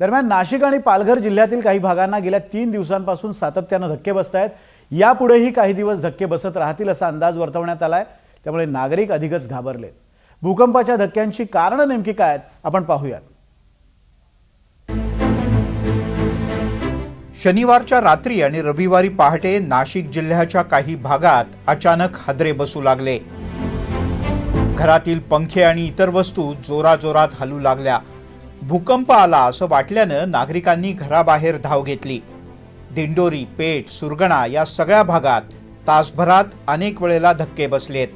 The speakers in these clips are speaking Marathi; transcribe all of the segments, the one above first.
दरम्यान नाशिक आणि पालघर जिल्ह्यातील काही भागांना गेल्या 3 दिवसांपासून सातत्याने धक्के बसत आहेत। यापुढेही काही दिवस धक्के बसत राहतील असा अंदाज वर्तवण्यात आलाय। त्यामुळे नागरिक अधिकच घाबरलेत। भूकंपाच्या धक्क्यांची कारणं नेमकी काय आहेत आपण पाहूयात। शनिवारच्या रात्री आणि रविवारी पहाटे नाशिक जिल्ह्याच्या काही भागात अचानक हादरे बसू लागले। घरातील पंखे आणि इतर वस्तू जोराजोरात हलू लागल्या। भूकंप आला असं वाटल्यानं नागरिकांनी घराबाहेर धाव घेतली। दिंडोरी, पेठ, सुरगणा या सगळ्या भागात तासभरात अनेक वेळेला धक्के बसलेत।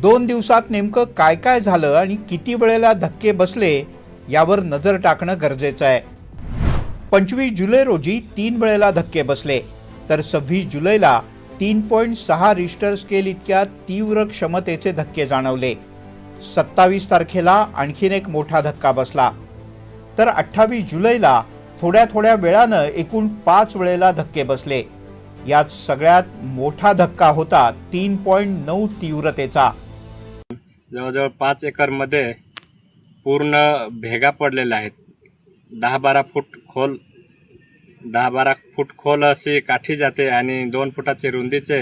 2 दिवसात नेमकं काय काय झालं आणि किती वेळेला धक्के बसले यावर नजर टाकणं गरजेचं आहे। 25 जुलै रोजी 3 वेळेला धक्के बसले, तर 26 जुलैला 3.6 रिश्टर स्केल इतक्या तीव्र क्षमतेचे धक्के जाणवले। 27 तारखेला आणखीन एक मोठा धक्का बसला, तर 28 जुलैला थोड्या वेळानं एकूण 5 वेळेला धक्के बसले। यात सगळ्यात मोठा धक्का होता 3.9 तीव्रतेचा। जवळजवळ 5 एकरमध्ये पूर्ण भेगा पडलेल्या आहेत। 10-12 फूट खोल अशी काठी जाते आणि 2 फुटाची रुंदीचे।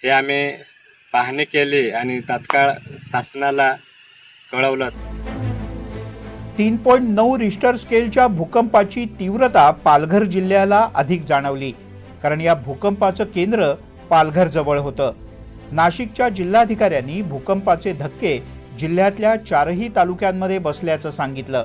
हे आम्ही पाहणी केली आणि तात्काळ शासनाला कळवलं। 3.9 रिश्टर स्केलच्या भूकंपाची तीव्रता पालघर जिल्ह्याला अधिक जाणवली, कारण या भूकंपाचं केंद्र पालघर जवळ होतं। नाशिकच्या जिल्हाधिकाऱ्यांनी भूकंपाचे धक्के जिल्ह्यातल्या 4ही तालुक्यांमध्ये बसल्याचं सांगितलं।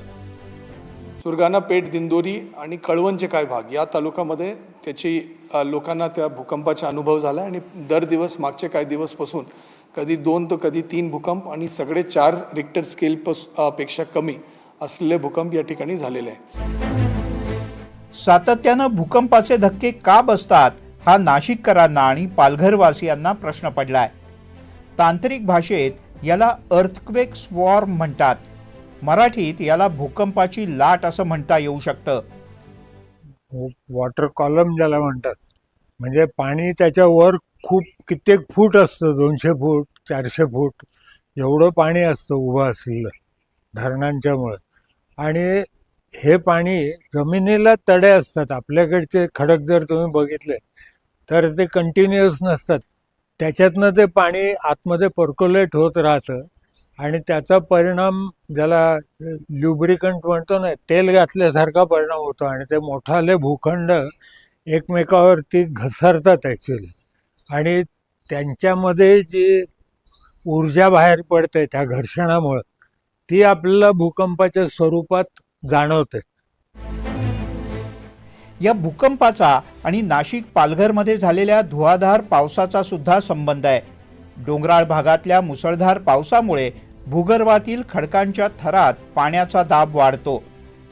सुरगाणा, पेठ, दिंडोरी आणि कळवणचे काही भाग या तालुक्यामध्ये त्याची लोकांना त्या भूकंपाचा अनुभव झाला आणि दर दिवस मागचे काही दिवसपासून कधी 2 तर कधी 3 भूकंप आणि सगळे 4 रिक्टर स्केल पेक्षा कमी असलेले भूकंप या ठिकाणी झालेले आहे। सातत्यानं भूकंपाचे धक्के का बसतात हा नाशिककरांना आणि पालघरवासियांना प्रश्न पडलाय। तांत्रिक भाषेत याला अर्थक्वेक स्वॉर्म म्हणतात। मराठीत याला भूकंपाची लाट असं म्हणता येऊ शकतं। वॉटर कॉलम ज्याला म्हणतात, म्हणजे पाणी त्याच्यावर खूप कित्येक फूट असतं, 200 फूट 400 फूट एवढं पाणी असतं उभं असलेलं धरणांच्यामुळे। आणि हे पाणी जमिनीला तडे असतात। आपल्याकडचे खडक जर तुम्ही बघितले तर ते कंटिन्युअस नसतात, त्याच्यातनं ते पाणी आतमध्ये पर्क्युलेट होत राहतं आणि त्याचा परिणाम ज्याला ल्युब्रिकंट म्हणतो ना, तेल घातल्यासारखा परिणाम होतो आणि ते मोठाले भूखंड एकमेकावरती घसरतात ॲक्च्युली। आणि त्यांच्यामध्ये जी ऊर्जा बाहेर पडते त्या घर्षणामुळे ती आपल्याला भूकंपाच्या स्वरूपात जाणवते। या भूकंपाचा आणि नाशिक पालघरमध्ये झालेल्या धुवाधार पावसाचा सुद्धा संबंध आहे। डोंगराळ भागातल्या मुसळधार पावसामुळे भूगर्भातील खडकांच्या थरात पाण्याचा दाब वाढतो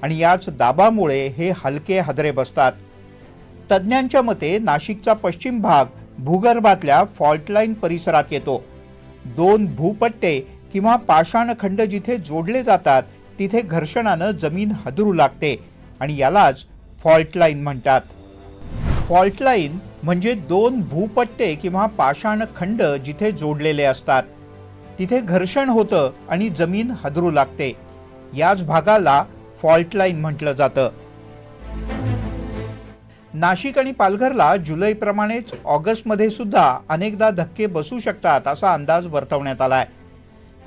आणि याच दाबामुळे हे हलके हादरे बसतात। तज्ज्ञांच्या मते नाशिकचा पश्चिम भाग भूगर्भातल्या फॉल्टलाईन परिसरात येतो। 2 भूपट्टे किंवा पाषाणखंड जिथे जोडले जातात तिथे घर्षणानं जमीन हादरू लागते आणि यालाच फॉल्टलाईन म्हणतात। फॉल्टलाईन म्हणजे 2 भूपट्टे किंवा पाषाणखंड जिथे जोडलेले असतात तिथे घर्षण होतं आणि जमीन हादरू लागते। याच भागाला फॉल्टलाईन म्हटलं जातं। नाशिक आणि पालघरला जुलैप्रमाणेच ऑगस्टमध्ये सुद्धा अनेकदा धक्के बसू शकतात असा अंदाज वर्तवण्यात आलाय।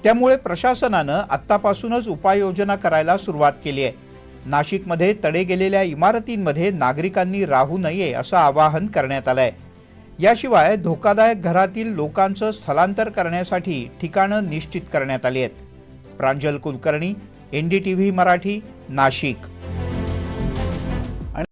त्यामुळे प्रशासनानं आत्तापासूनच उपाययोजना करायला सुरुवात केली आहे। नाशिकमध्ये तडे गेलेल्या इमारतींमध्ये नागरिकांनी राहू नये असं आवाहन करण्यात आलंय। याशिवाय धोकादायक घरातील लोकांचं स्थलांतर करण्यासाठी ठिकाणं निश्चित करण्यात आली आहेत। प्रांजल कुलकर्णी, NDTV मराठी, नाशिक।